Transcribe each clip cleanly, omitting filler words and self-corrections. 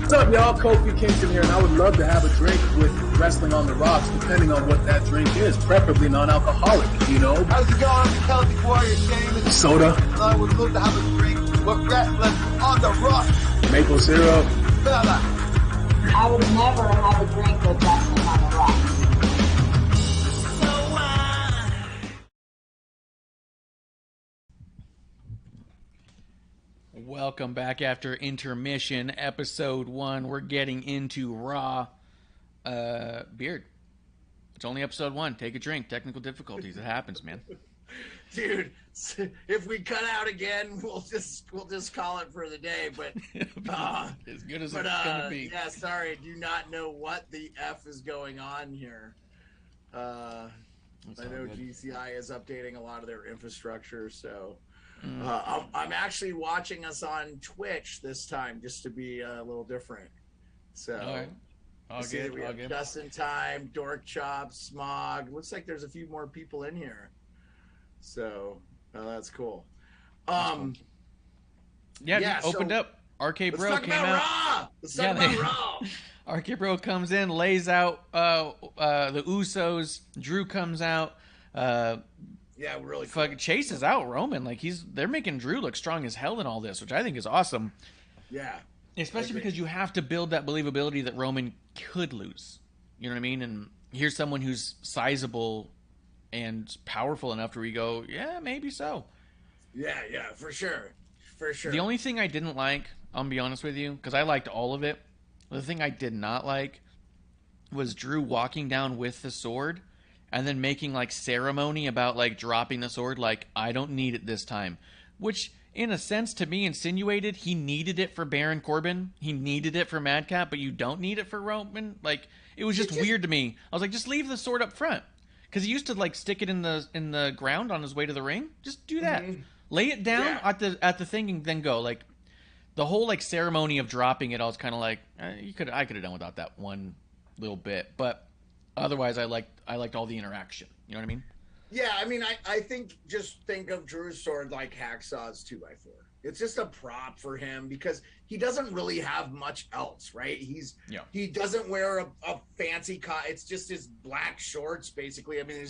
What's up, y'all? Kofi Kingston here, and I would love to have a drink with Wrestling on the Rocks, depending on what that drink is, preferably non-alcoholic, you know? How's it going? Celtic Warrior Shane. Soda. I would love to have a drink with Wrestling on the Rocks. Maple syrup. Fella. I would never have a drink with Wrestling on the Rocks. Welcome back after intermission, episode 1. We're getting into Raw. Beard. It's only episode 1. Take a drink. Technical difficulties. It happens, man. Dude, if we cut out again, we'll just call it for the day. But as good as it's gonna be. Yeah, sorry. Do not know what the F is going on here. I know GCI is updating a lot of their infrastructure, so. I'm actually watching us on Twitch this time, just to be a little different. So, all right. All good. We have Just in Time, Dork Chop, Smog. Looks like there's a few more people in here. So that's cool. Yeah, opened up. RK Bro came out. Let's talk about Raw. RK Bro comes in, lays out the Usos. Drew comes out. Yeah, really cool. Fucking chases out Roman. Like they're making Drew look strong as hell in all this, which I think is awesome. Yeah. Especially because you have to build that believability that Roman could lose. You know what I mean? And here's someone who's sizable and powerful enough to where you go, yeah, maybe so. Yeah, for sure. For sure. The only thing I didn't like, I'll be honest with you, because I liked all of it. The thing I did not like was Drew walking down with the sword and then making like ceremony about like dropping the sword, like I don't need it this time, which in a sense to me insinuated he needed it for Baron Corbin, he needed it for Madcap, but you don't need it for Roman. Like it was just weird to me. I was like, just leave the sword up front, because he used to like stick it in the ground on his way to the ring. Just do that, lay it down at the thing and then go. Like the whole like ceremony of dropping it, I was kind of like, I could have done without that one little bit, but. Otherwise, I liked all the interaction. You know what I mean? Yeah, I mean, I think of Drew's sword like Hacksaw's 2x4. It's just a prop for him because he doesn't really have much else, right? He doesn't wear a fancy cut. It's just his black shorts, basically. I mean,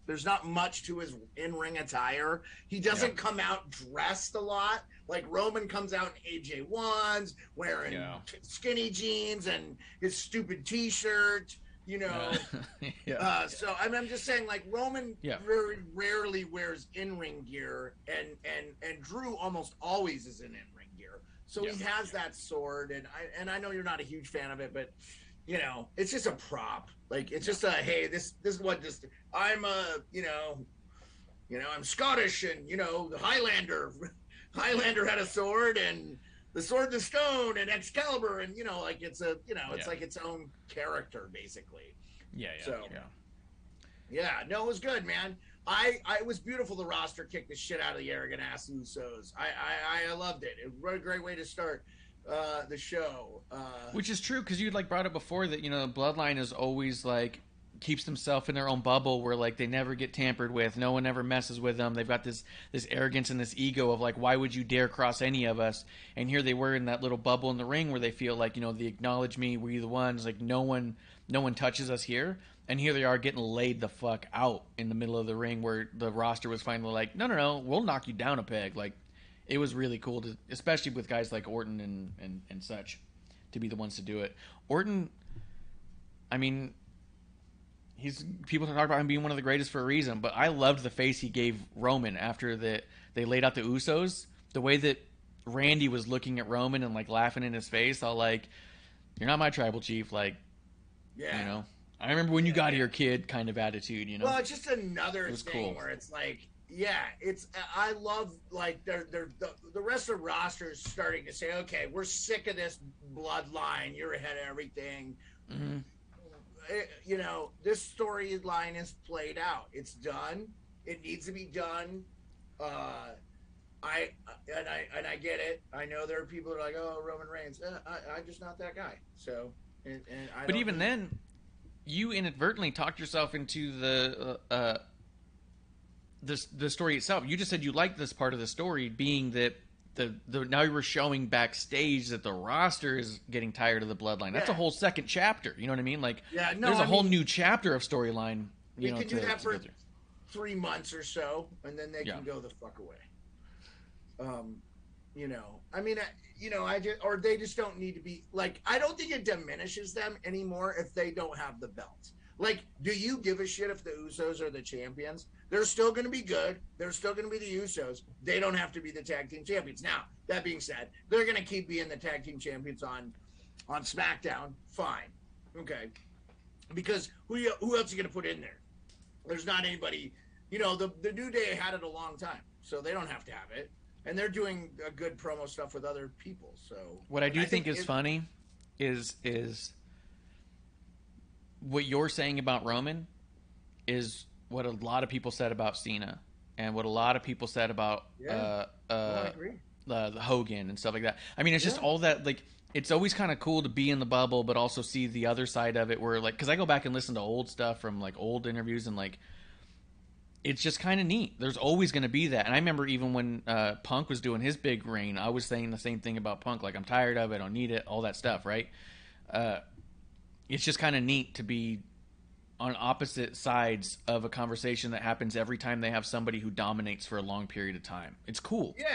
there's not much to his in-ring attire. He doesn't come out dressed a lot. Like Roman comes out in AJ1s, wearing skinny jeans and his stupid T-shirt. You know, so I'm just saying, like Roman very rarely wears in-ring gear, and Drew almost always is in in-ring gear. So he has that sword, and I know you're not a huge fan of it, but you know, it's just a prop. Like it's just a hey, this is what just I'm I'm Scottish, and the Highlander had a sword, and the Sword and the Stone and Excalibur, and it's like its own character basically. No, it was good, man. It was beautiful. The roster kicked the shit out of the arrogant ass Usos. I loved it. It was a great way to start the show. Which is true, because you'd like brought up before that Bloodline is always like keeps themselves in their own bubble where like they never get tampered with, no one ever messes with them. They've got this arrogance and this ego of like, why would you dare cross any of us? And here they were in that little bubble in the ring where they feel like, they acknowledge me, we're the ones, like no one touches us here. And here they are getting laid the fuck out in the middle of the ring, where the roster was finally like, no, we'll knock you down a peg. Like it was really cool to, especially with guys like Orton and such, to be the ones to do it. Orton, I mean, people talk about him being one of the greatest for a reason, but I loved the face he gave Roman after they laid out the Usos. The way that Randy was looking at Roman and like laughing in his face, all like, "You're not my tribal chief." Like, I remember when you got here, kid, kind of attitude. Well, it's just another thing where it's like, I love like the rest of the roster is starting to say, okay, we're sick of this bloodline. You're ahead of everything. Mm-hmm. This storyline is played out. It's done. It needs to be done. I get it. I know there are people that are like, oh, Roman Reigns. I'm just not that guy. So, but even then, you inadvertently talked yourself into the story itself. You just said you liked this part of the story, being that now you were showing backstage that the roster is getting tired of the bloodline. That's a whole second chapter. You know what I mean? Like, there's a whole new chapter of storyline. You can do that for 3 months or so, and then they can go the fuck away. You know, I mean, or they just don't need to be like. I don't think it diminishes them anymore if they don't have the belts. Like, do you give a shit if the Usos are the champions? They're still going to be good. They're still going to be the Usos. They don't have to be the tag team champions. Now, that being said, they're going to keep being the tag team champions on SmackDown. Fine. Okay. Because who else are you going to put in there? There's not anybody. You know, the New Day had it a long time, so they don't have to have it. And they're doing a good promo stuff with other people. So what I think is funny is what you're saying about Roman is what a lot of people said about Cena, and what a lot of people said about I agree. The Hogan and stuff like that. I mean, it's just all that, like, it's always kind of cool to be in the bubble, but also see the other side of it. Where, like, because I go back and listen to old stuff from like old interviews, and like, it's just kind of neat. There's always going to be that. And I remember even when Punk was doing his big reign, I was saying the same thing about Punk. Like, I'm tired of it. I don't need it. All that stuff, right? It's just kind of neat to be on opposite sides of a conversation that happens every time they have somebody who dominates for a long period of time. It's cool. Yeah.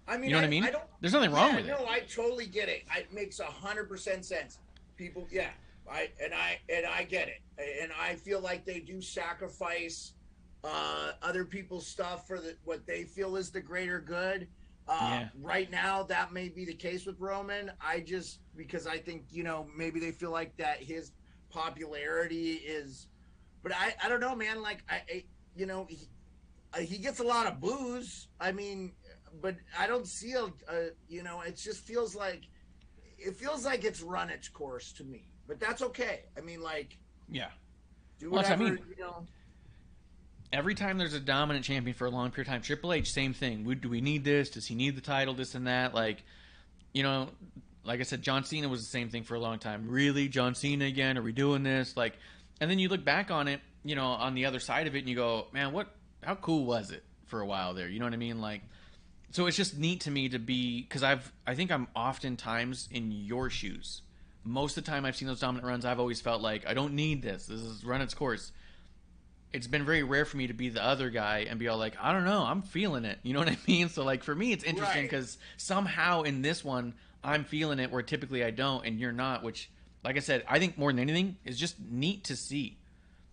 I mean, you know what I mean? There's nothing wrong with it. No, I totally get it. It makes 100% sense. People, I get it. And I feel like they do sacrifice other people's stuff for what they feel is the greater good. Right now, that may be the case with Roman. Because I think, you know, maybe they feel like that his popularity is, but I don't know, man. Like, you know, he gets a lot of boos. I mean, but I don't see you know, it just feels like it's run its course to me. But that's okay. I mean, like, do whatever, you know. Every time there's a dominant champion for a long period of time, Triple H, same thing. Do we need this? Does he need the title? This and that. Like, you know, like I said, John Cena was the same thing for a long time. Really, John Cena again? Are we doing this? Like, and then you look back on it, you know, on the other side of it, and you go, man, how cool was it for a while there? You know what I mean? Like, so it's just neat to me to be, because I think I'm oftentimes in your shoes. Most of the time I've seen those dominant runs, I've always felt like, I don't need this. This has run its course. It's been very rare for me to be the other guy and be all like, I don't know, I'm feeling it. You know what I mean? So, like, for me, it's interesting because somehow in this one, I'm feeling it where typically I don't and you're not, which, like I said, I think more than anything is just neat to see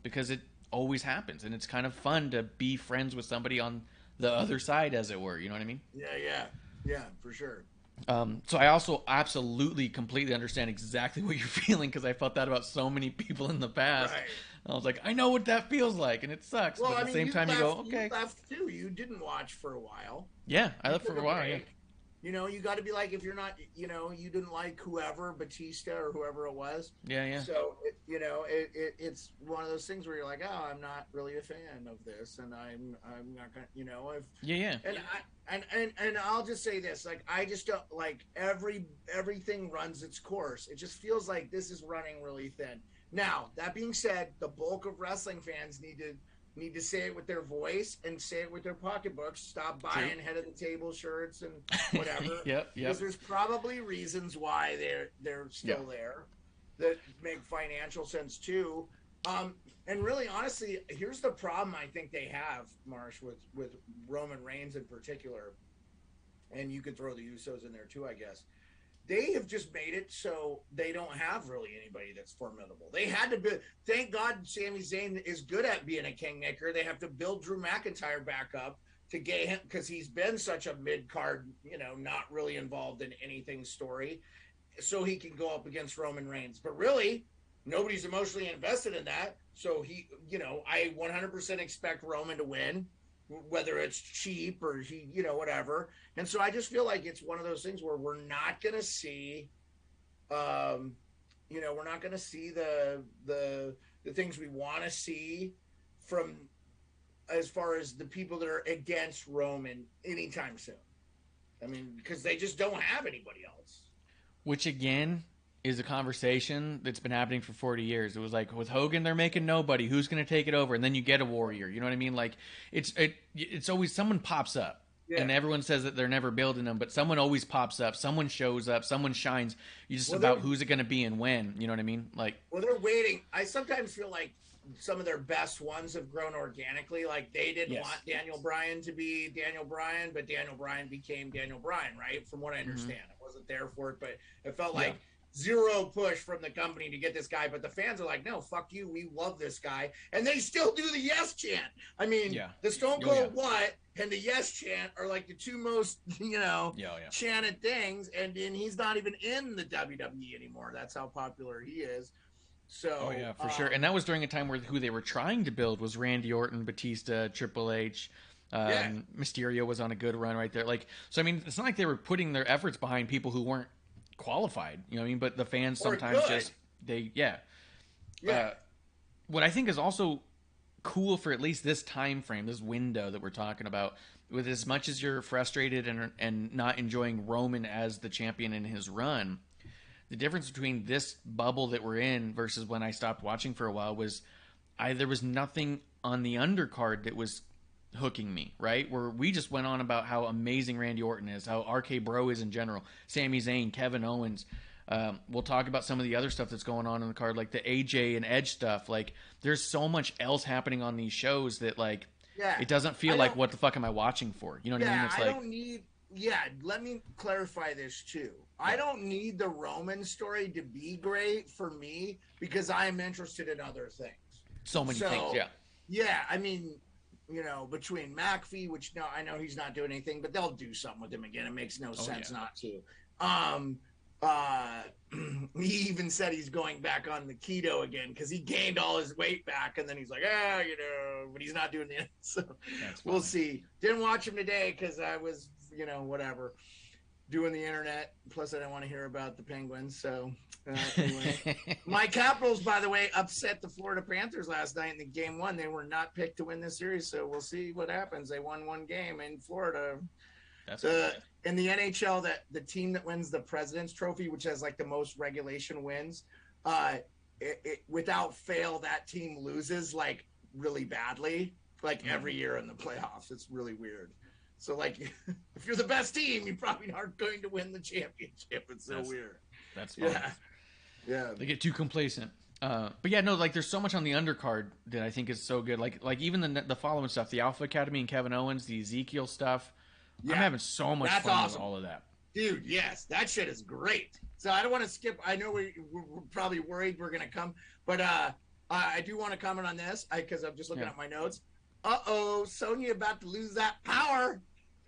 because it always happens. And it's kind of fun to be friends with somebody on the other side, as it were. You know what I mean? Yeah, for sure. So I also absolutely, completely understand exactly what you're feeling because I felt that about so many people in the past. Right. I was like, I know what that feels like, and it sucks. Well, but at the same time, you go, okay. You left too. You didn't watch for a while. Yeah, I left for a while. Yeah. You know, you got to be like, if you're not, you know, you didn't like whoever, Batista or whoever it was. Yeah. So, it's one of those things where you're like, oh, I'm not really a fan of this, and I'm not gonna, you know, Yeah. And I'll just say this, like, I just don't like everything runs its course. It just feels like this is running really thin. Now, that being said, the bulk of wrestling fans need to say it with their voice and say it with their pocketbooks. Stop buying head of the table shirts and whatever. Yep. Because there's probably reasons why they're still there that make financial sense too. And really, honestly, here's the problem I think they have, Marsh, with Roman Reigns in particular, and you could throw the Usos in there too, I guess. They have just made it so they don't have really anybody that's formidable. They had to be. Thank God Sami Zayn is good at being a kingmaker. They have to build Drew McIntyre back up to get him because he's been such a mid-card, you know, not really involved in anything story, so he can go up against Roman Reigns. But really, nobody's emotionally invested in that. So he, you know, I 100% expect Roman to win, whether it's cheap or he, you know, whatever. And so I just feel like it's one of those things where we're not going to see, you know, we're not going to see the things we want to see from as far as the people that are against Roman anytime soon. I mean, because they just don't have anybody else. Which again is a conversation that's been happening for 40 years. It was like with Hogan, they're making nobody. Who's going to take it over? And then you get a warrior. You know what I mean? Like it's always someone pops up. and everyone says that they're never building them, but someone always pops up, someone shows up, someone shines. You just about who's it going to be and when. You know what I mean? Like, well, they're waiting. I sometimes feel like some of their best ones have grown organically. Like they didn't want Daniel Bryan to be Daniel Bryan, but Daniel Bryan became Daniel Bryan, right? From what I understand, I wasn't there for it, but it felt like zero push from the company to get this guy. But the fans are like, no, fuck you. We love this guy. And they still do the yes chant. I mean, the Stone Cold what and the yes chant are like the two most, chanted things. And he's not even in the WWE anymore. That's how popular he is. So, for sure. And that was during a time where who they were trying to build was Randy Orton, Batista, Triple H. Mysterio was on a good run right there. Like, so I mean, it's not like they were putting their efforts behind people who weren't qualified, you know what I mean? But the fans sometimes what I think is also cool for at least this time frame, this window that we're talking about, with as much as you're frustrated and not enjoying Roman as the champion in his run, the difference between this bubble that we're in versus when I stopped watching for a while was there was nothing on the undercard that was hooking me, right? Where we just went on about how amazing Randy Orton is, how RK Bro is in general, Sami Zayn, Kevin Owens. We'll talk about some of the other stuff that's going on in the card, like the AJ and Edge stuff. Like, there's so much else happening on these shows that, like, it doesn't feel like, what the fuck am I watching for? You know what I mean? It's like, don't need... let me clarify this too. I don't need the Roman story to be great for me because I am interested in other things. So many things, I mean, between McAfee, which I know he's not doing anything, but they'll do something with him again. It makes no sense not to. He even said he's going back on the keto again because he gained all his weight back, and then he's like, but he's not doing it. So we'll see. Didn't watch him today because I was, whatever, doing the internet. Plus, I didn't want to hear about the Penguins. So anyway, my Capitals, by the way, upset the Florida Panthers last night in the game one. They were not picked to win this series, so we'll see what happens. They won one game in Florida. That's in the NHL, that the team that wins the President's Trophy, which has like the most regulation wins, without fail, that team loses like really badly, like every year in the playoffs. It's really weird. So like, if you're the best team, you probably aren't going to win the championship. It's so weird. That's fun. Yeah. They get too complacent. But yeah, no, like there's so much on the undercard that I think is so good. Like even the following stuff, the Alpha Academy and Kevin Owens, the Ezekiel stuff. I'm having so much fun with all of that. Dude, yes, that shit is great. So I don't want to skip. I know we're probably worried we're going to come, but I do want to comment on this because I'm just looking at my notes. Sonya about to lose that power.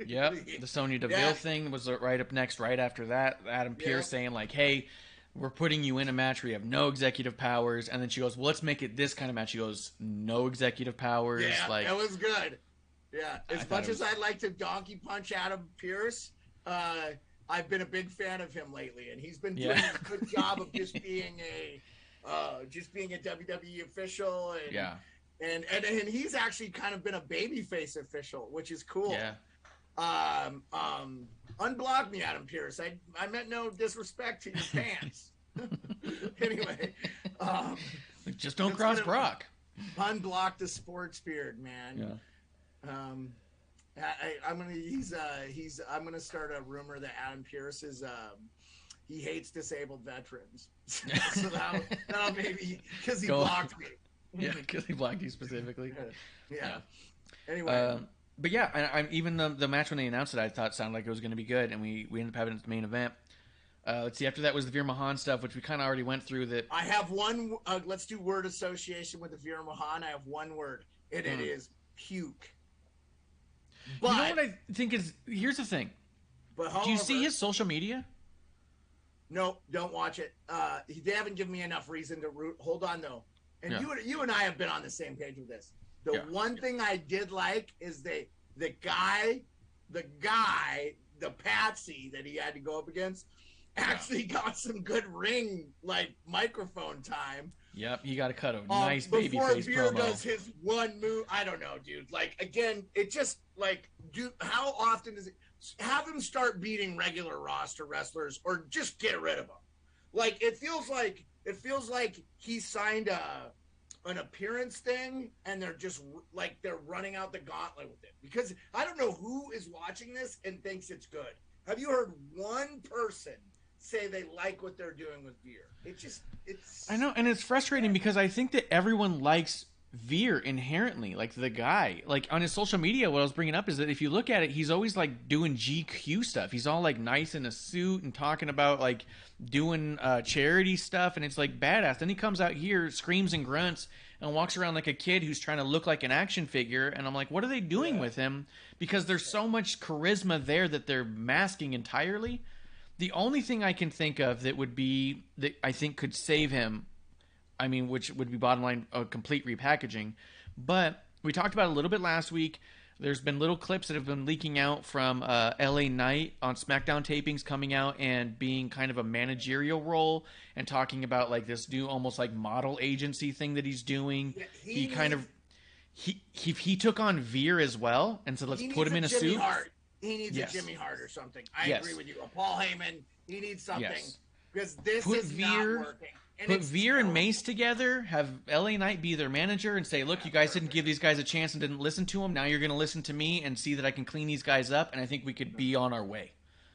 Yep, the Sonya Deville thing was right up next, right after that. Adam Pearce saying like, hey, we're putting you in a match where you have no executive powers. And then she goes, well, let's make it this kind of match. She goes, no executive powers. Yeah, like, that was good. Yeah, as much as I'd like to donkey punch Adam Pearce, I've been a big fan of him lately, and he's been doing a good job of just being a WWE official, and he's actually kind of been a babyface official, which is cool. Yeah. Unblock me, Adam Pearce. I meant no disrespect to your pants. Anyway, just don't cross Brock. Unblock the sports beard, man. Yeah. I'm gonna start a rumor that Adam Pearce is he hates disabled veterans. So that'll maybe because he blocked me. Yeah, because he blocked you specifically. Yeah. Anyway. But yeah, I'm even the match when they announced it, I thought sounded like it was going to be good, and we ended up having it at the main event. Let's see. After that was the Veer Mahaan stuff, which we kind of already went through. That I have one. Let's do word association with the Veer Mahaan. I have one word, and it is puke. But you know what I think is? Here's the thing. But however, do you see his social media? No, don't watch it. They haven't given me enough reason to root. Hold on though, and you and I have been on the same page with this. The one thing I did like is the guy, the patsy that he had to go up against actually got some good ring microphone time. Yep, he got to cut a nice baby before face Veer promo. does his one move. I don't know, dude. Again, it just how often is it? Have him start beating regular roster wrestlers, or just get rid of them. It feels like he signed an appearance thing, and they're just like they're running out the gauntlet with it. Because I don't know who is watching this and thinks it's good. Have you heard one person say they like what they're doing with Veer? It's. I know, and it's frustrating because I think that everyone likes Veer inherently, like the guy. Like on his social media, what I was bringing up is that if you look at it, he's always like doing GQ stuff. He's all like nice in a suit and talking about like doing charity stuff, and it's like badass. Then he comes out here, screams and grunts, and walks around like a kid who's trying to look like an action figure. And I'm like, what are they doing with him? Because there's so much charisma there that they're masking entirely. The only thing I can think of that would be that I think could save him, I mean, which would be bottom line a complete repackaging. But we talked about it a little bit last week. There's been little clips that have been leaking out from LA Knight on Smackdown tapings, coming out and being kind of a managerial role and talking about like this new almost like model agency thing that he's doing. Yeah, he took on Veer as well and said, let's put him in a suit. He needs a Jimmy Hart or something. I agree with you. A Paul Heyman. He needs something because this is not working. And put Veer and Mace together. Have LA Knight be their manager and say, "Look, you guys didn't give these guys a chance and didn't listen to them. Now you're going to listen to me and see that I can clean these guys up. And I think we could be on our way."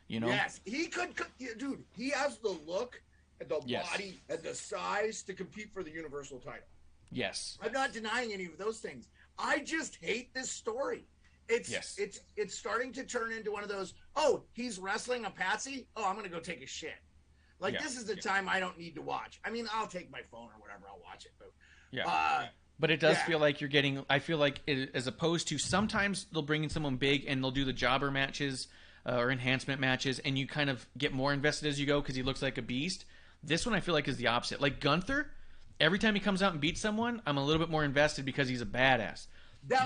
You know? Yes, he could. Dude, he has the look, and the body, and the size to compete for the Universal title. Yes, I'm not denying any of those things. I just hate this story. It's starting to turn into one of those, oh, he's wrestling a patsy? Oh, I'm going to go take a shit. Like, this is the time I don't need to watch. I mean, I'll take my phone or whatever, I'll watch it. But, but it does feel like you're getting, I feel like as opposed to sometimes they'll bring in someone big and they'll do the jobber matches or enhancement matches and you kind of get more invested as you go because he looks like a beast. This one I feel like is the opposite. Like Gunther, every time he comes out and beats someone, I'm a little bit more invested because he's a badass.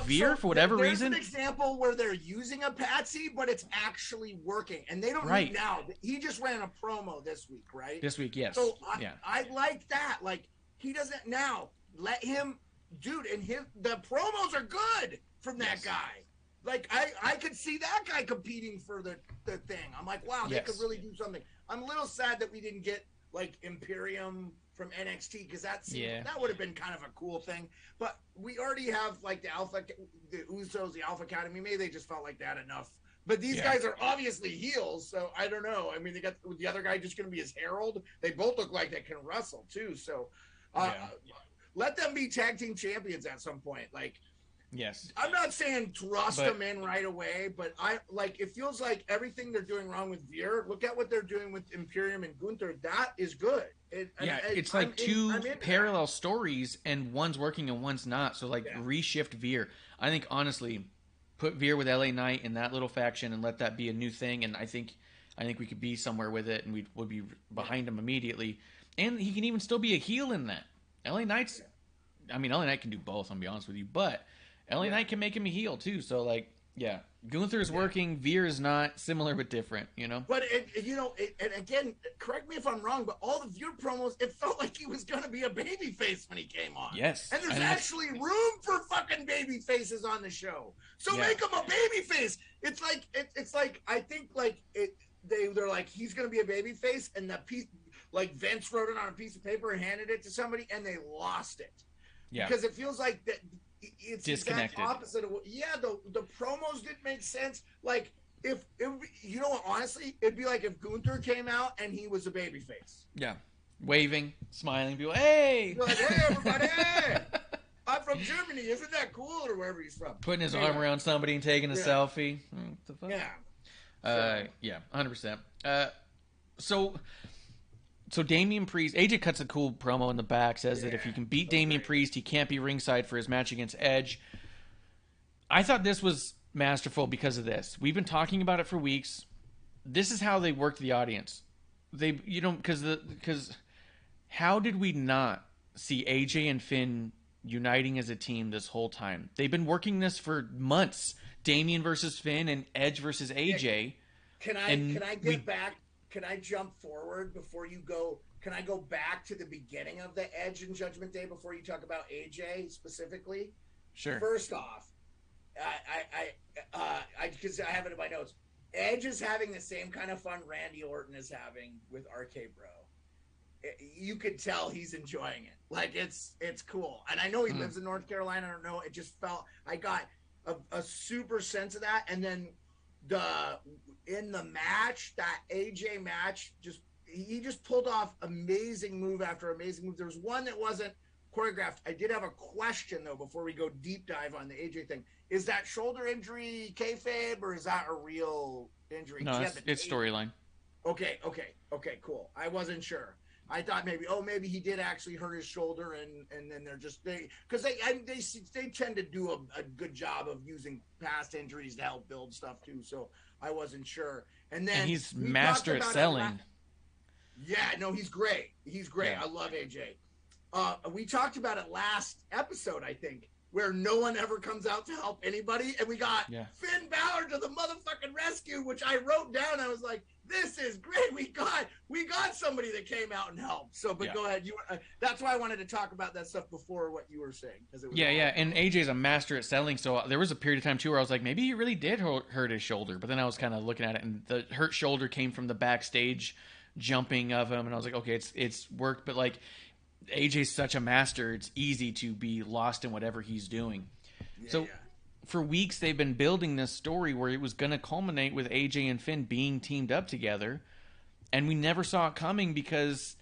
Veer, for whatever reason, there's an example where they're using a patsy, but it's actually working, and they don't need now. He just ran a promo this week, right? This week, yes. So I like that. Like he doesn't now let him, dude, and the promos are good from that guy. Like I could see that guy competing for the thing. I'm like, wow, they could really do something. I'm a little sad that we didn't get like Imperium from NXT because that would have been kind of a cool thing. But we already have like the Usos, the Alpha Academy. Maybe they just felt like they had enough. But these guys are obviously heels, so I don't know. I mean, they got the other guy just going to be his herald. They both look like they can wrestle too. So let them be tag team champions at some point. Like, yes, I'm not saying thrust them in right away, but it feels like everything they're doing wrong with Veer. Look at what they're doing with Imperium and Gunther. That is good. It's like two parallel stories, and one's working and one's not. So reshift Veer. I think honestly, put Veer with LA Knight in that little faction and let that be a new thing. And I think we could be somewhere with it, and we would be behind him immediately. And he can even still be a heel in that. LA Knight can do both. I'm gonna be honest with you, but LA Knight can make him a heel too. So Gunther's working, Veer is not, similar but different, you know? But, and again, correct me if I'm wrong, but all the Veer promos, it felt like he was going to be a babyface when he came on. Yes. And there's actually room for fucking baby faces on the show. So make him a babyface. It's like, I think they're like, he's going to be a babyface, and that piece, like Vince wrote it on a piece of paper and handed it to somebody, and they lost it. Yeah. Because it feels like that. It's disconnected. The opposite of the promos didn't make sense. Like if honestly, it'd be like if Gunther came out and he was a babyface. Yeah, waving, smiling, people, hey, like, hey everybody, hey, I'm from Germany. Isn't that cool? Or wherever he's from, putting his arm around somebody and taking a selfie. What the fuck? Yeah, 100%. So Damian Priest, AJ cuts a cool promo in the back, says that if you can beat Damian Priest, he can't be ringside for his match against Edge. I thought this was masterful because of this. We've been talking about it for weeks. This is how they worked the audience. Because how did we not see AJ and Finn uniting as a team this whole time? They've been working this for months. Damian versus Finn and Edge versus AJ. Can I get back? Can I jump forward before you go? Can I go back to the beginning of the Edge and Judgment Day before you talk about AJ specifically? Sure. First off, because I have it in my notes. Edge is having the same kind of fun Randy Orton is having with RK Bro. you could tell he's enjoying it. Like it's cool. And I know he lives in North Carolina. I don't know. It just felt, I got a super sense of that. And then in the match, that AJ match, he just pulled off amazing move after amazing move. There was one that wasn't choreographed. I did have a question though before we go deep dive on the AJ thing. Is that shoulder injury kayfabe or is that a real injury? No, it's storyline. Okay, cool. I wasn't sure. I thought maybe he did actually hurt his shoulder, and then they're just because they tend to do a good job of using past injuries to help build stuff too. So I wasn't sure. And he's master at selling. Yeah, no, he's great. He's great. Yeah. I love AJ. We talked about it last episode, I think, where no one ever comes out to help anybody, and we got Finn Balor to the motherfucking rescue, which I wrote down. I was like, this is great. We got somebody that came out and helped. So, but go ahead. That's why I wanted to talk about that stuff before what you were saying. And AJ's a master at selling. So there was a period of time too where I was like, maybe he really did hurt his shoulder. But then I was kind of looking at it, and the hurt shoulder came from the backstage jumping of him, and I was like, okay, it's worked. But like, AJ's such a master, it's easy to be lost in whatever he's doing. For weeks they've been building this story where it was going to culminate with AJ and Finn being teamed up together, and we never saw it coming because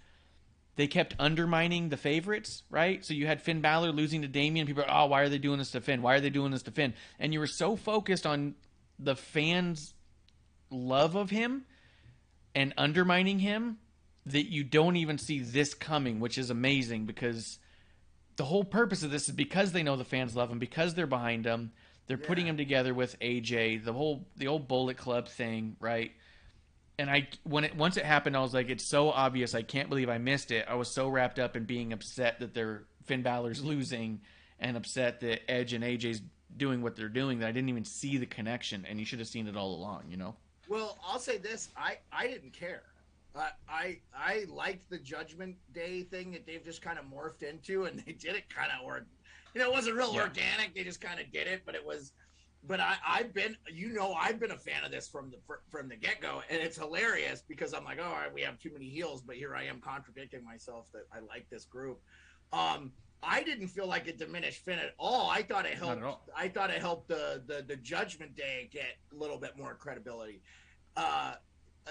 they kept undermining the favorites, right? So you had Finn Balor losing to Damian. People are, why are they doing this to Finn? Why are they doing this to Finn? And you were so focused on the fans' love of him and undermining him that you don't even see this coming, which is amazing because the whole purpose of this is because they know the fans love him, because they're behind him. They're putting him together with AJ, the old Bullet Club thing, right? And once it happened, I was like, it's so obvious. I can't believe I missed it. I was so wrapped up in being upset that Finn Balor's losing and upset that Edge and AJ's doing what they're doing that I didn't even see the connection, and you should have seen it all along, you know? Well, I'll say this. I didn't care. I liked the Judgment Day thing that they've just kind of morphed into, and they did it kind of, it wasn't real organic. They just kind of did it, but I've been a fan of this from the get go, and it's hilarious because I'm like, all right, we have too many heels, but here I am contradicting myself that I like this group. I didn't feel like it diminished Finn at all. I thought it helped. I thought it helped the Judgment Day get a little bit more credibility.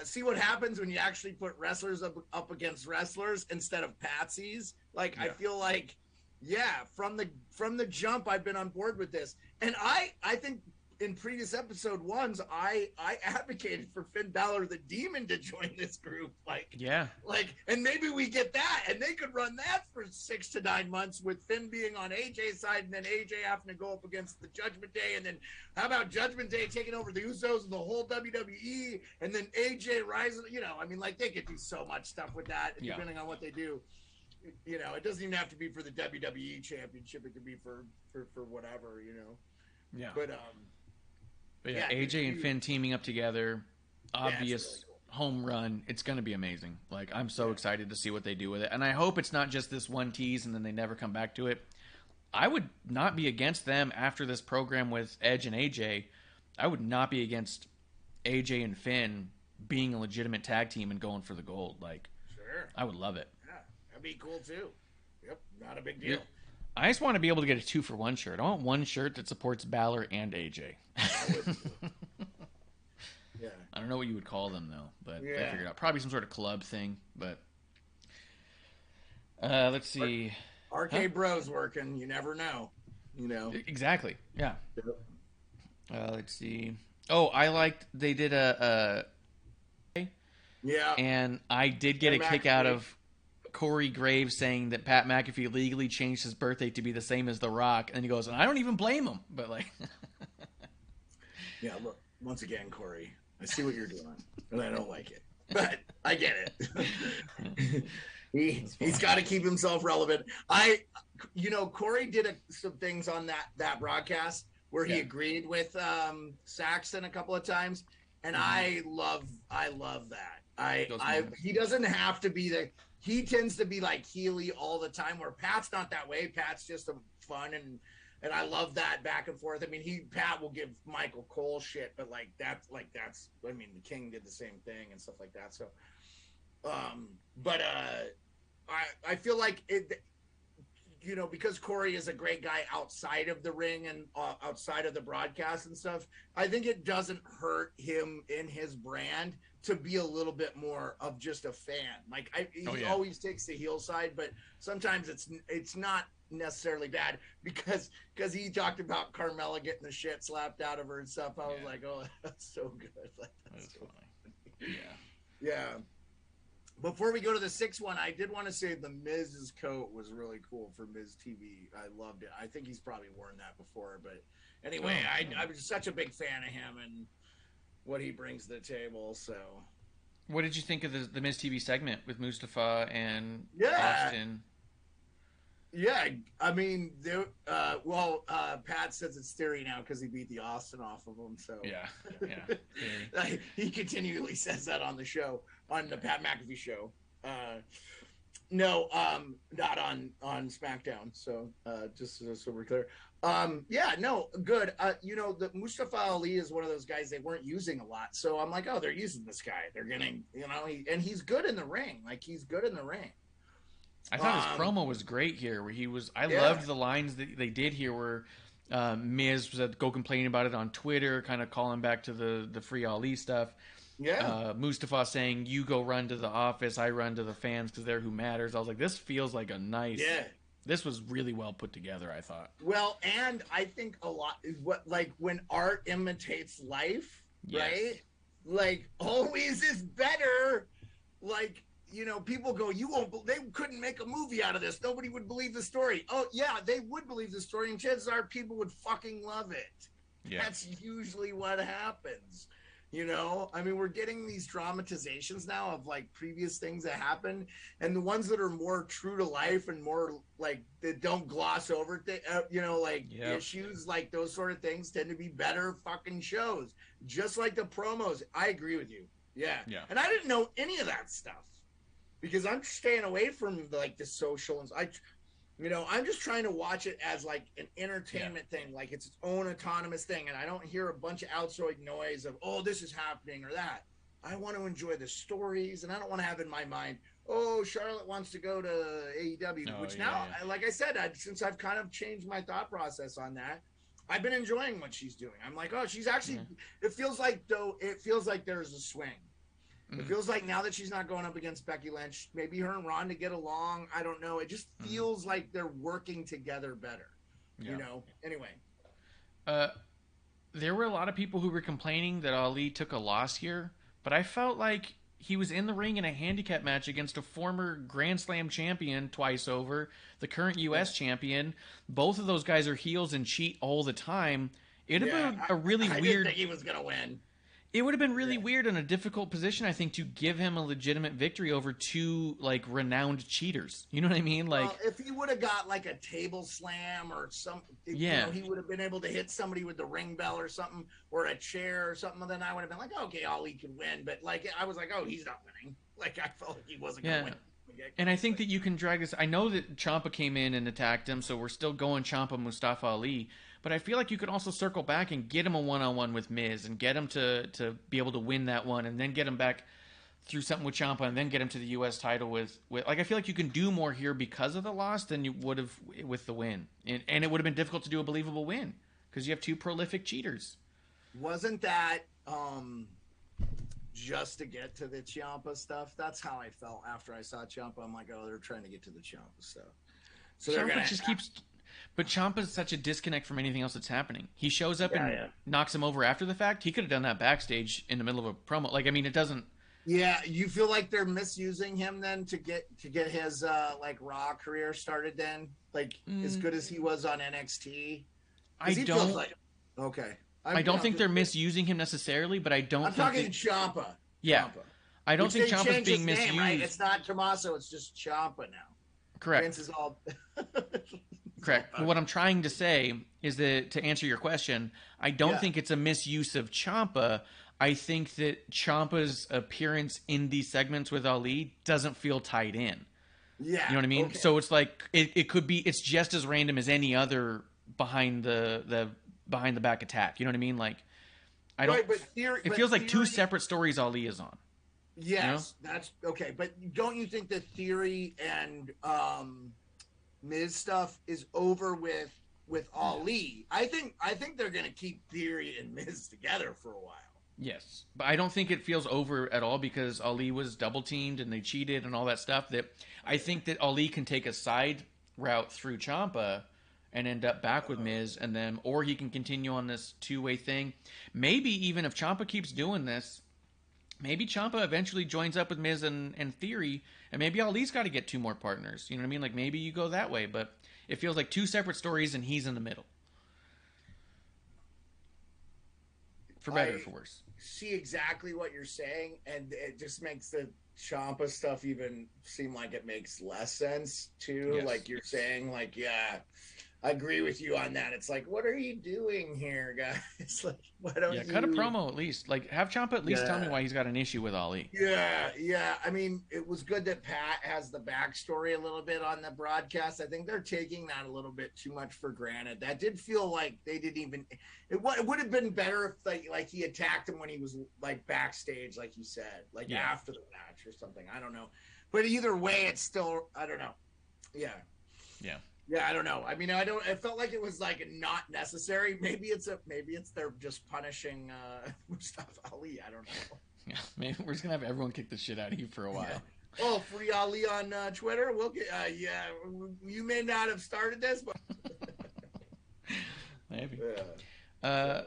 See what happens when you actually put wrestlers up against wrestlers instead of patsies. I feel like, from the jump, I've been on board with this. And I think in previous episode ones, I advocated for Finn Balor the Demon to join this group. And maybe we get that, and they could run that for 6 to 9 months with Finn being on AJ's side, and then AJ having to go up against the Judgment Day, and then how about Judgment Day taking over the Usos and the whole WWE, and then AJ rising? They could do so much stuff with that, depending on what they do. It doesn't even have to be for the WWE Championship; it could be for whatever, Yeah. But AJ and Finn teaming up together, obvious really cool. home run. It's going to be amazing. I'm so excited to see what they do with it. And I hope it's not just this one tease and then they never come back to it. I would not be against them after this program with Edge and AJ. I would not be against AJ and Finn being a legitimate tag team and going for the gold. Sure. I would love it. Yeah, that'd be cool too. Yep, not a big deal. Yeah. I just want to be able to get a 2-for-1 shirt. I want one shirt that supports Balor and AJ. Yeah. I don't know what you would call them though, but I figured out probably some sort of club thing. But let's see. RK Bros working. You never know. Exactly. Yeah. Let's see. Oh, I liked they did a and I did get a kick out of Corey Graves saying that Pat McAfee legally changed his birthday to be the same as The Rock, and he goes, and I don't even blame him, but yeah, look, once again, Corey, I see what you're doing, and I don't like it, but I get it. He's got to keep himself relevant. Corey did some things on that broadcast where he agreed with Saxon a couple of times, and I love that. He doesn't have to be he tends to be like Healy all the time, where Pat's not that way. Pat's just a fun and I love that back and forth. I mean, Pat will give Michael Cole shit, but that's the King did the same thing and stuff like that. So, I feel like it, you know, because Corey is a great guy outside of the ring and outside of the broadcast and stuff, I think it doesn't hurt him in his brand to be a little bit more of just a fan. Like he always takes the heel side, but sometimes it's not necessarily bad because he talked about Carmella getting the shit slapped out of her and stuff. I was like, oh, that's so good. Like, that's so funny. Yeah. Before we go to the 6th one, I did want to say the Miz's coat was really cool for Miz TV. I loved it. I think he's probably worn that before, but anyway, I'm such a big fan of him and what he brings to the table. So, what did you think of the Miz TV segment with Mustafa and Austin? Yeah, I mean, Pat says it's Theory now because he beat the Austin off of him. So he continually says that on the show, on the Pat McAfee show. No, not on SmackDown. So just so we're clear. Good. You know, the Mustafa Ali is one of those guys they weren't using a lot. So I'm like, oh, they're using this guy. They're getting, you know, he's good in the ring. Like he's good in the ring. I thought his promo was great here, where he was. I loved the lines that they did here, where Miz was go complaining about it on Twitter, kind of calling back to the Free Ali stuff. Yeah. Mustafa saying, "You go run to the office, I run to the fans because they're who matters." I was like, this feels like a nice. Yeah. This was really well put together, I thought. Well, and I think a lot like when art imitates life, right? Like always is better. Like. You know, people go, they couldn't make a movie out of this. Nobody would believe the story. Oh, yeah, they would believe the story, and chances are people would fucking love it. Yeah. That's usually what happens. You know, I mean, we're getting these dramatizations now of like previous things that happened, and the ones that are more true to life and more like that don't gloss over, issues like those sort of things tend to be better fucking shows. Just like the promos. I agree with you. Yeah. And I didn't know any of that stuff. Because I'm staying away from like the social and I'm just trying to watch it as like an entertainment thing, like it's its own autonomous thing, and I don't hear a bunch of outside noise of this is happening or that. I want to enjoy the stories, and I don't want to have in my mind, Charlotte wants to go to AEW, like I said, since I've kind of changed my thought process on that, I've been enjoying what she's doing. I'm like, she's actually. It feels like there's a swing. It feels like now that she's not going up against Becky Lynch, maybe her and Ronda get along. I don't know. It just feels like they're working together better. You know? Anyway. There were a lot of people who were complaining that Ali took a loss here, but I felt like he was in the ring in a handicap match against a former Grand Slam champion twice over, the current U.S. champion. Both of those guys are heels and cheat all the time. It would have been a really weird... I didn't think he was going to win. It would have been really weird and a difficult position, I think, to give him a legitimate victory over two like renowned cheaters. You know what I mean? Like, if he would have got like a table slam or something, he would have been able to hit somebody with the ring bell or something, or a chair or something. Then I would have been like, okay, Ali could win. But like, I was like, he's not winning. Like, I felt like he wasn't going to win. And I think that you can drag this. I know that Ciampa came in and attacked him, so we're still going Ciampa, Mustafa Ali. But I feel like you could also circle back and get him a one-on-one with Miz and get him to be able to win that one, and then get him back through something with Ciampa, and then get him to the U.S. title with like, I feel like you can do more here because of the loss than you would have with the win. And it would have been difficult to do a believable win because you have two prolific cheaters. Wasn't that just to get to the Ciampa stuff? That's how I felt after I saw Ciampa. I'm like, they're trying to get to the Ciampa stuff. So Ciampa just keeps... But Ciampa's such a disconnect from anything else that's happening. He shows up and knocks him over after the fact. He could have done that backstage in the middle of a promo. Like, I mean, it doesn't. Yeah, you feel like they're misusing him then to get his like Raw career started then, like as good as he was on NXT. I don't. Okay. I don't think they're misusing him necessarily, but I don't. I'm talking Ciampa. Yeah. Ciampa. I don't think Ciampa's being misused. Name, right? It's not Tommaso. It's just Ciampa now. Correct. Vince is all. Correct. But what I'm trying to say is that, to answer your question, I don't think it's a misuse of Ciampa. I think that Ciampa's appearance in these segments with Ali doesn't feel tied in. Yeah. You know what I mean? Okay. So it's like it could be, it's just as random as any other behind the back attack. You know what I mean? Like, I don't. It feels like two separate stories Ali is on. Yes, that's okay. But don't you think the Theory and Miz stuff is over with Ali? I think they're gonna keep Theory and Miz together for a while. Yes, but I don't think it feels over at all because Ali was double teamed and they cheated and all that stuff. That I think that Ali can take a side route through Ciampa and end up back with Miz, and then or he can continue on this two-way thing. Maybe even if Ciampa keeps doing this, maybe Ciampa eventually joins up with Miz and Theory, and maybe Ali's got to get two more partners. You know what I mean? Like maybe you go that way, but it feels like two separate stories and he's in the middle. For better or for worse. See exactly what you're saying, and it just makes the Ciampa stuff even seem like it makes less sense too. Yes. Like you're saying, like, yeah, I agree with you on that. It's like, what are you doing here, guys? Like, why don't you cut a promo at least? Like, have Ciampa at least tell me why he's got an issue with Ali. Yeah. I mean, it was good that Pat has the backstory a little bit on the broadcast. I think they're taking that a little bit too much for granted. That did feel like they didn't even. It would have been better if like he attacked him when he was like backstage, like you said, like after the match or something. I don't know, but either way, it's still I don't know. Yeah. Yeah, I don't know. I mean, it felt like it was like not necessary. Maybe it's they're just punishing Mustafa Ali. I don't know. Yeah, maybe we're just gonna have everyone kick the shit out of you for a while. Yeah. Oh, free Ali on Twitter. We'll get. You may not have started this, but maybe. Yeah.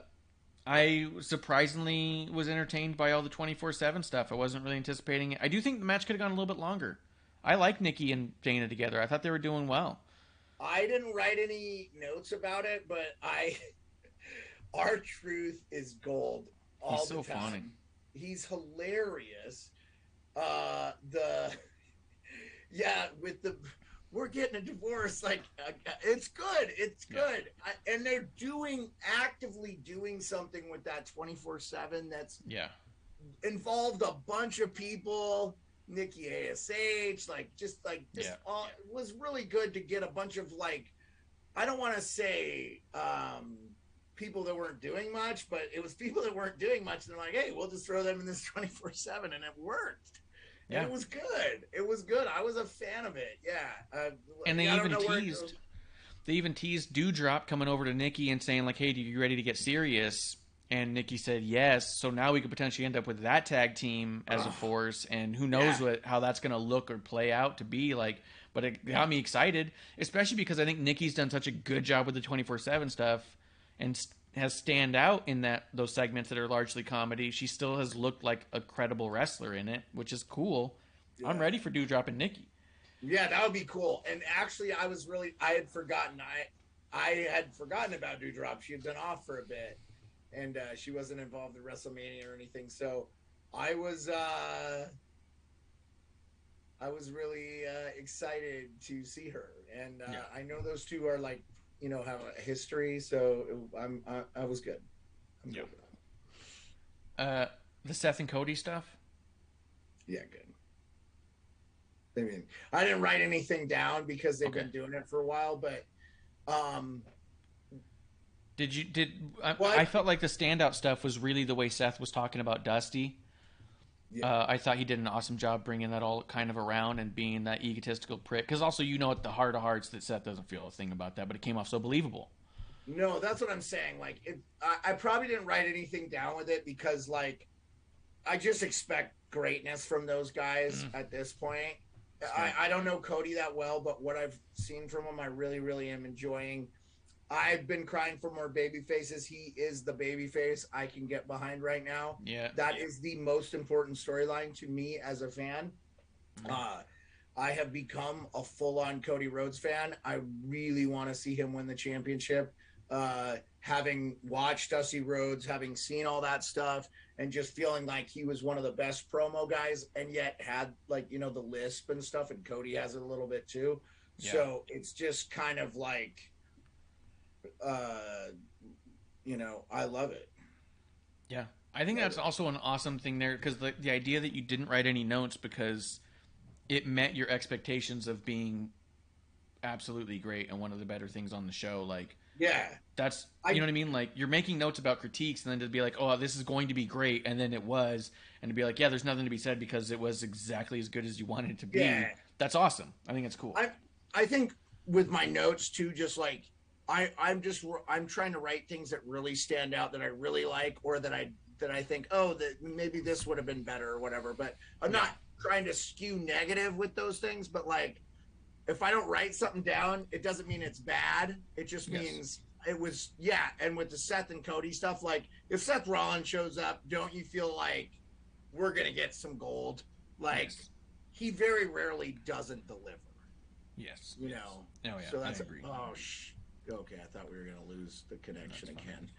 I surprisingly was entertained by all the 24/7 stuff. I wasn't really anticipating it. I do think the match could have gone a little bit longer. I like Nikki and Dana together. I thought they were doing well. I didn't write any notes about it, but R-Truth is gold all He's the so time. funny. He's hilarious. With the we're getting a divorce, like it's good. It's good. And they're actively doing something with that 24/7 that's involved a bunch of people. Nikki ASH, it was really good to get a bunch of I don't want to say people that weren't doing much, but it was people that weren't doing much. And they're like, hey, we'll just throw them in this 24/7, and it worked. Yeah. And it was good. It was good. I was a fan of it. Yeah. And they even teased Dewdrop coming over to Nikki and saying like, hey, are you ready to get serious? And Nikki said yes. So now we could potentially end up with that tag team as a force, and who knows how that's going to look or play out to be like. But it got me excited, especially because I think Nikki's done such a good job with the 24/7 stuff, and has stand out in those segments that are largely comedy. She still has looked like a credible wrestler in it, which is cool. Yeah. I'm ready for Dewdrop and Nikki. Yeah, that would be cool. And actually, I had forgotten about Dewdrop. She had been off for a bit. And she wasn't involved in WrestleMania or anything, so I was really excited to see her, and I know those two are have a history, so I was good. Good. The Seth and Cody stuff. Yeah, good. I mean, I didn't write anything down because they've been doing it for a while, but. I felt like the standout stuff was really the way Seth was talking about Dusty. Yeah. I thought he did an awesome job bringing that all kind of around and being that egotistical prick. Because also, at the heart of hearts that Seth doesn't feel a thing about that, but it came off so believable. No, that's what I'm saying. I probably didn't write anything down with it because, I just expect greatness from those guys at this point. I don't know Cody that well, but what I've seen from him, I really, really am enjoying. I've been crying for more baby faces. He is the baby face I can get behind right now. Yeah. That is the most important storyline to me as a fan. I have become a full-on Cody Rhodes fan. I really want to see him win the championship. Having watched Dusty Rhodes, having seen all that stuff, and just feeling like he was one of the best promo guys, and yet had the lisp and stuff, and Cody has it a little bit too. Yeah. So it's just kind of I love it. Yeah. I think that's also an awesome thing there, because the idea that you didn't write any notes because it met your expectations of being absolutely great and one of the better things on the show. Yeah. That's, you know what I mean? Like, you're making notes about critiques, and then to be like, oh, this is going to be great, and then it was, and to be like, yeah, there's nothing to be said because it was exactly as good as you wanted it to be. Yeah. That's awesome. I think it's cool. I think with my notes too, just like I'm trying to write things that really stand out, that I really like, or that I think, oh, that maybe this would have been better or whatever. But I'm not trying to skew negative with those things. But like, if I don't write something down, it doesn't mean it's bad. It just means it was, and with the Seth and Cody stuff, like if Seth Rollins shows up, don't you feel like we're gonna get some gold? Like he very rarely doesn't deliver. Yes. You know. Oh yeah. So that's I agree. Okay, I thought we were gonna lose the connection again.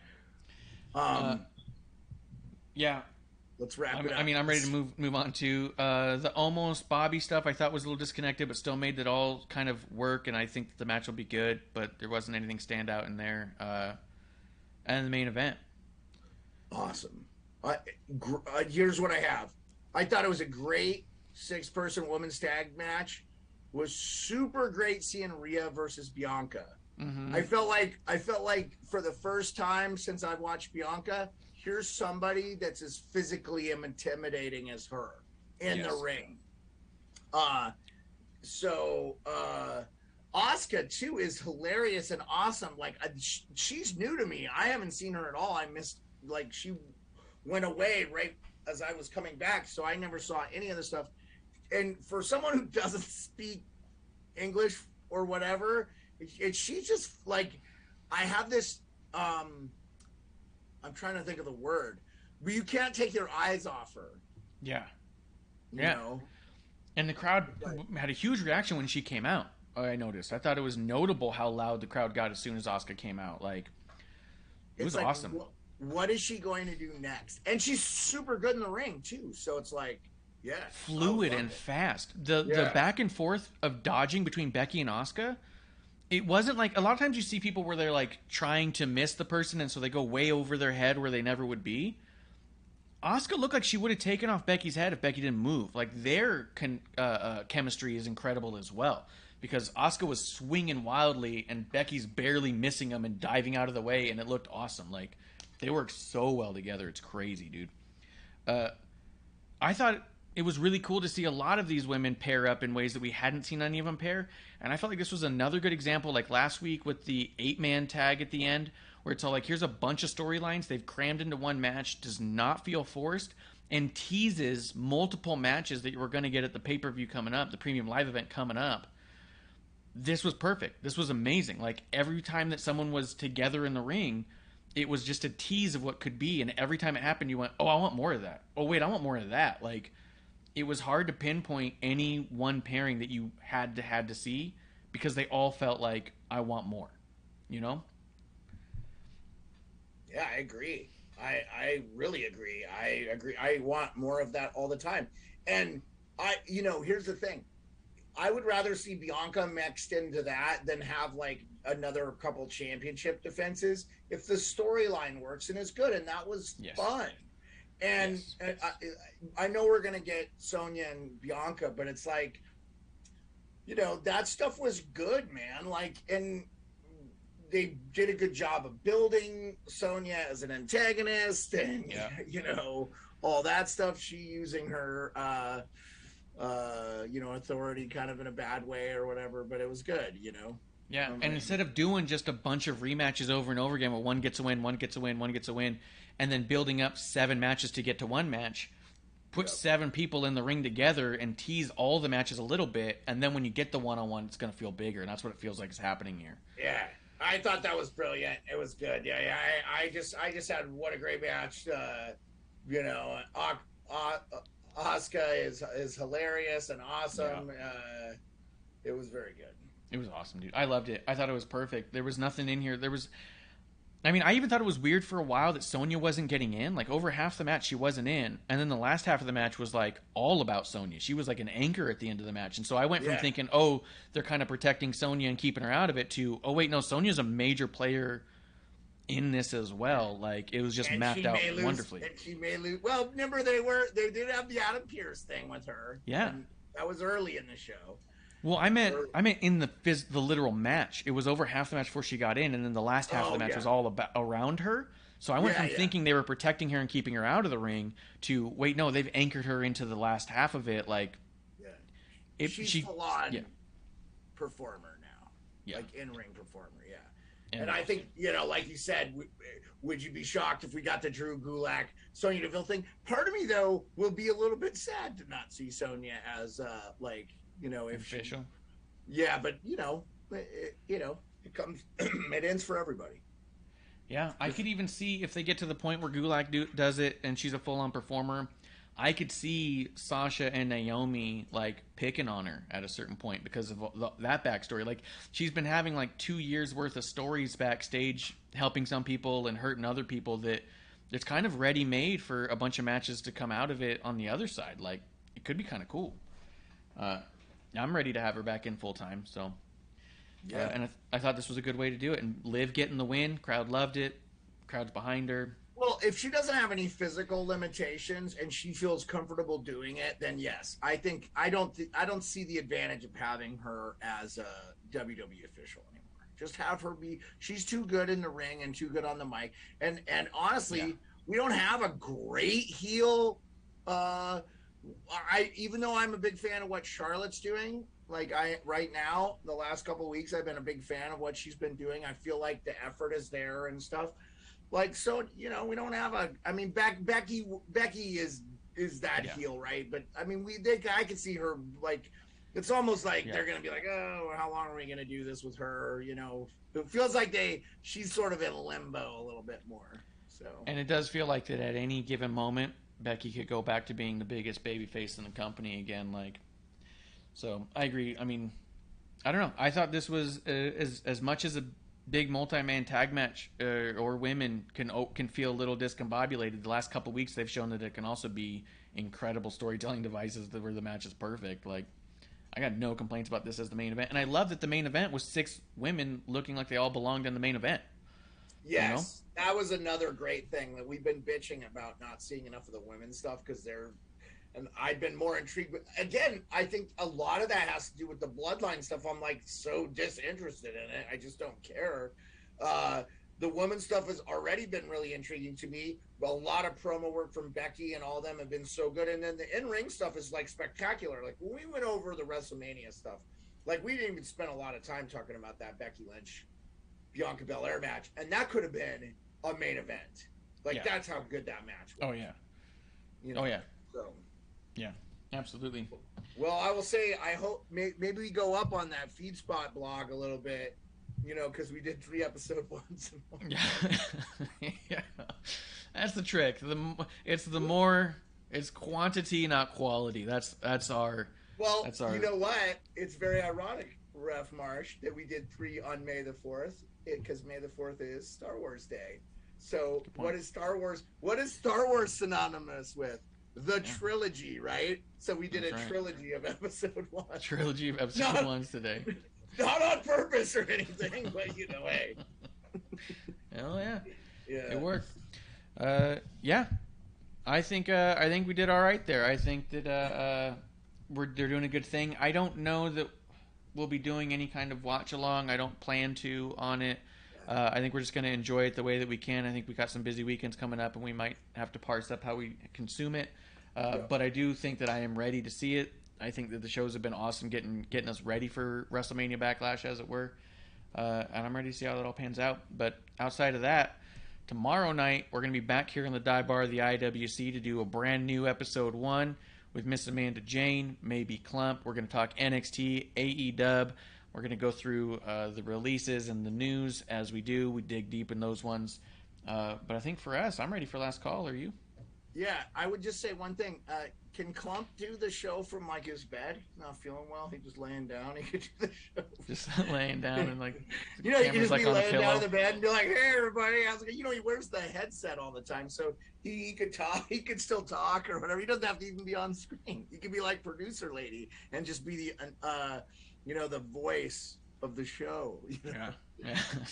Yeah. Let's wrap it up. I mean, I'm ready to move on to the almost Bobby stuff. I thought was a little disconnected, but still made it all kind of work, and I think that the match will be good. But there wasn't anything stand out in there. And the main event. Awesome. Here's what I have. I thought it was a great 6-person women's tag match. It was super great seeing Rhea versus Bianca. Mm-hmm. I felt like for the first time since I've watched Bianca, here's somebody that's as physically intimidating as her in the ring. Asuka too is hilarious and awesome. Like she's new to me. I haven't seen her at all. I missed, like, she went away right as I was coming back, so I never saw any of the stuff. And for someone who doesn't speak English or whatever, she's just like, I have this I'm trying to think of the word, but you can't take your eyes off her. Yeah. You know? And the crowd had a huge reaction when she came out. I noticed. I thought it was notable how loud the crowd got as soon as Asuka came out. Like, it was awesome. What is she going to do next? And she's super good in the ring too. So it's like, fluid and fast. The back and forth of dodging between Becky and Asuka. It wasn't like, a lot of times you see people where they're like trying to miss the person, and so they go way over their head where they never would be. Asuka looked like she would have taken off Becky's head if Becky didn't move. Like, their chemistry is incredible as well, because Asuka was swinging wildly and Becky's barely missing him and diving out of the way, and it looked awesome. Like, they work so well together. It's crazy, dude. I thought it was really cool to see a lot of these women pair up in ways that we hadn't seen any of them pair. And I felt like this was another good example, like last week with the 8-man tag at the end, where it's all like, here's a bunch of storylines they've crammed into one match, does not feel forced, and teases multiple matches that we're going to get at the pay-per-view coming up, the premium live event coming up. This was perfect. This was amazing. Like, every time that someone was together in the ring, it was just a tease of what could be, and every time it happened, you went, oh, I want more of that. Oh, wait, I want more of that. Like, it was hard to pinpoint any one pairing that you had to see, because they all felt like, I want more, you know? Yeah, I agree. I really agree. I agree. I want more of that all the time. And here's the thing. I would rather see Bianca mixed into that than have like another couple championship defenses if the storyline works and is good. And that was fun. And I know we're going to get Sonya and Bianca, but it's like, that stuff was good, man. Like, and they did a good job of building Sonya as an antagonist and, all that stuff. She using her, authority kind of in a bad way or whatever, but it was good, Yeah, and instead of doing just a bunch of rematches over and over again where one gets a win, one gets a win, one gets a win, and then building up 7 matches to get to one match, put 7 people in the ring together and tease all the matches a little bit, and then when you get the one-on-one, it's going to feel bigger, and that's what it feels like is happening here. Yeah, I thought that was brilliant. It was good. Yeah. I just had what a great match. Asuka is hilarious and awesome. Yeah. It was very good. It was awesome, dude. I loved it. I thought it was perfect. There was nothing in here. I even thought it was weird for a while that Sonya wasn't getting in. Like, over half the match, she wasn't in. And then the last half of the match was, like, all about Sonya. She was, like, an anchor at the end of the match. And so I went from thinking, oh, they're kind of protecting Sonya and keeping her out of it, to, oh, wait, no, Sonya's a major player in this as well. Like, it was just mapped out wonderfully. And she may lose. Well, remember, they did have the Adam Pearce thing with her. Yeah. And that was early in the show. Well, I meant in the literal match. It was over half the match before she got in, and then the last half of the match was all about around her. So I went from thinking they were protecting her and keeping her out of the ring to wait, no, they've anchored her into the last half of it. Like, she's full on performer now, like in ring performer, And I think, like you said, would you be shocked if we got the Drew Gulak, Sonya Deville thing? Part of me, though, will be a little bit sad to not see Sonya as, if official. But it comes, it ends for everybody. Yeah, I could even see if they get to the point where Gulak does it and she's a full-on performer, I could see Sasha and Naomi like picking on her at a certain point because of that backstory. Like she's been having like 2 years worth of stories backstage, helping some people and hurting other people. That it's kind of ready made for a bunch of matches to come out of it on the other side. Like it could be kind of cool. I'm ready to have her back in full time. So and I thought this was a good way to do it. And Liv getting the win, crowd loved it. Crowd's behind her. Well, if she doesn't have any physical limitations and she feels comfortable doing it, then yes. I think I don't see the advantage of having her as a WWE official anymore. Just have her be. She's too good in the ring and too good on the mic. And honestly, we don't have a great heel. Even though I'm a big fan of what Charlotte's doing, right now, the last couple of weeks, I've been a big fan of what she's been doing. I feel like the effort is there and stuff. We don't have Becky is that heel, right? But I mean, I could see her it's almost like they're gonna be like, oh, how long are we gonna do this with her? It feels like she's sort of in limbo a little bit more. So, and it does feel like that at any given moment, Becky could go back to being the biggest babyface in the company again. So I agree. I mean, I don't know. I thought this was as much as a big multi-man tag match or women can feel a little discombobulated. The last couple of weeks they've shown that it can also be incredible storytelling devices where the match is perfect. Like I got no complaints about this as the main event, and I love that the main event was 6 women looking like they all belonged in the main event. Yes, that was another great thing that we've been bitching about not seeing enough of the women's stuff and I've been more intrigued. But again, I think a lot of that has to do with the bloodline stuff. I'm so disinterested in it. I just don't care. The women's stuff has already been really intriguing to me. A lot of promo work from Becky and all of them have been so good. And then the in-ring stuff is spectacular. Like when we went over the WrestleMania stuff, we didn't even spend a lot of time talking about that Becky Lynch, Bianca Belair match. And that could have been a main event. That's how good that match was. Oh, yeah. So. Yeah, absolutely. Well, I will say, I hope maybe we go up on that FeedSpot blog a little bit, because we did 3 episode ones. Yeah, that's the trick. It's quantity, not quality. That's our. Well, you know what? It's very ironic, Ref Marsh, that we did 3 on May the 4th, because May the 4th is Star Wars Day. So what is Star Wars synonymous with? The trilogy, right? So we did a trilogy of episode 1. Trilogy of episode 1s today. Not on purpose or anything, but hey. Hell yeah. It worked. I think we did all right there. I think that they're doing a good thing. I don't know that we'll be doing any kind of watch along. I don't plan to on it. I think we're just going to enjoy it the way that we can. I think we got some busy weekends coming up, and we might have to parse up how we consume it. But I do think that I am ready to see it. I think that the shows have been awesome getting us ready for WrestleMania Backlash, as it were. And I'm ready to see how that all pans out. But outside of that, tomorrow night, we're going to be back here in the dive bar of the IWC to do a brand new episode 1 with Miss Amanda Jane, maybe Clump. We're going to talk NXT, AEW. We're going to go through the releases and the news as we do. We dig deep in those ones. But I think for us, I'm ready for last call. Are you? Yeah, I would just say one thing. Can Clump do the show from his bed? He's not feeling well. He's just laying down. He could do the show. Just laying down and you can just be laying down in the bed and be like, "Hey, everybody!" I was like, he wears the headset all the time, so he could talk. He could still talk or whatever. He doesn't have to even be on screen. He could be like producer lady and just be the voice of the show. Yeah.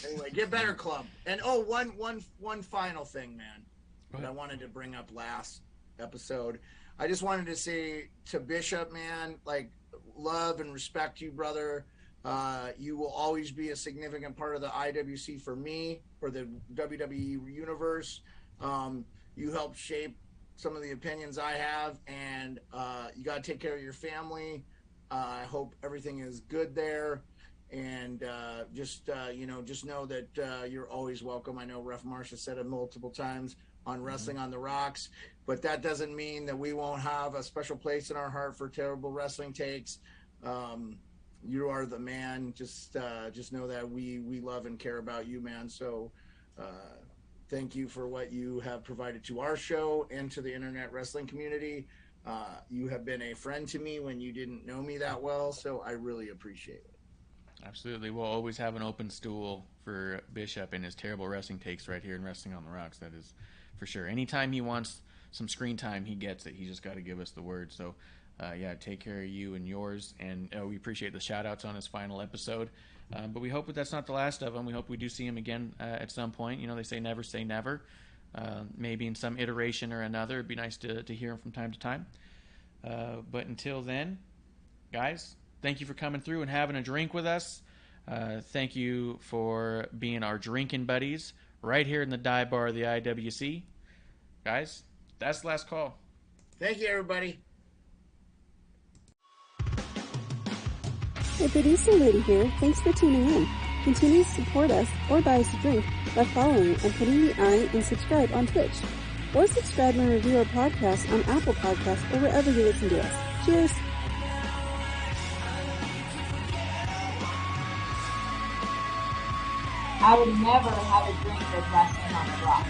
Anyway, get better, Club. And one final thing, man, that I wanted to bring up last episode. I just wanted to say to Bishop, man, love and respect you, brother. You will always be a significant part of the IWC for me, for the WWE universe. You helped shape some of the opinions I have, and you got to take care of your family. I hope everything is good there. And just know that you're always welcome. I know Ref Marsha said it multiple times on Wrestling on the Rocks, but that doesn't mean that we won't have a special place in our heart for Terrible Wrestling Takes. You are the man. Just know that we love and care about you, man. So thank you for what you have provided to our show and to the internet wrestling community. You have been a friend to me when you didn't know me that well, so I really appreciate it. Absolutely. We'll always have an open stool for Bishop and his Terrible Wrestling Takes right here in Wrestling on the Rocks. That is for sure. Anytime he wants some screen time, he gets it. He just got to give us the word. So, take care of you and yours. And we appreciate the shout-outs on his final episode. But we hope that that's not the last of him. We hope we do see him again at some point. They say never. Maybe in some iteration or another. It'd be nice to hear him from time to time. But until then, guys, thank you for coming through and having a drink with us. Thank you for being our drinking buddies right here in the dive bar of the IWC. Guys, that's the last call. Thank you, everybody. Hey, Producer Lady here. Thanks for tuning in. Continue to support us or buy us a drink by following and putting the I and subscribe on Twitch. Or subscribe and review our podcast on Apple Podcasts or wherever you listen to us. Cheers! I would never have a drink with Wrestling on the Rocks.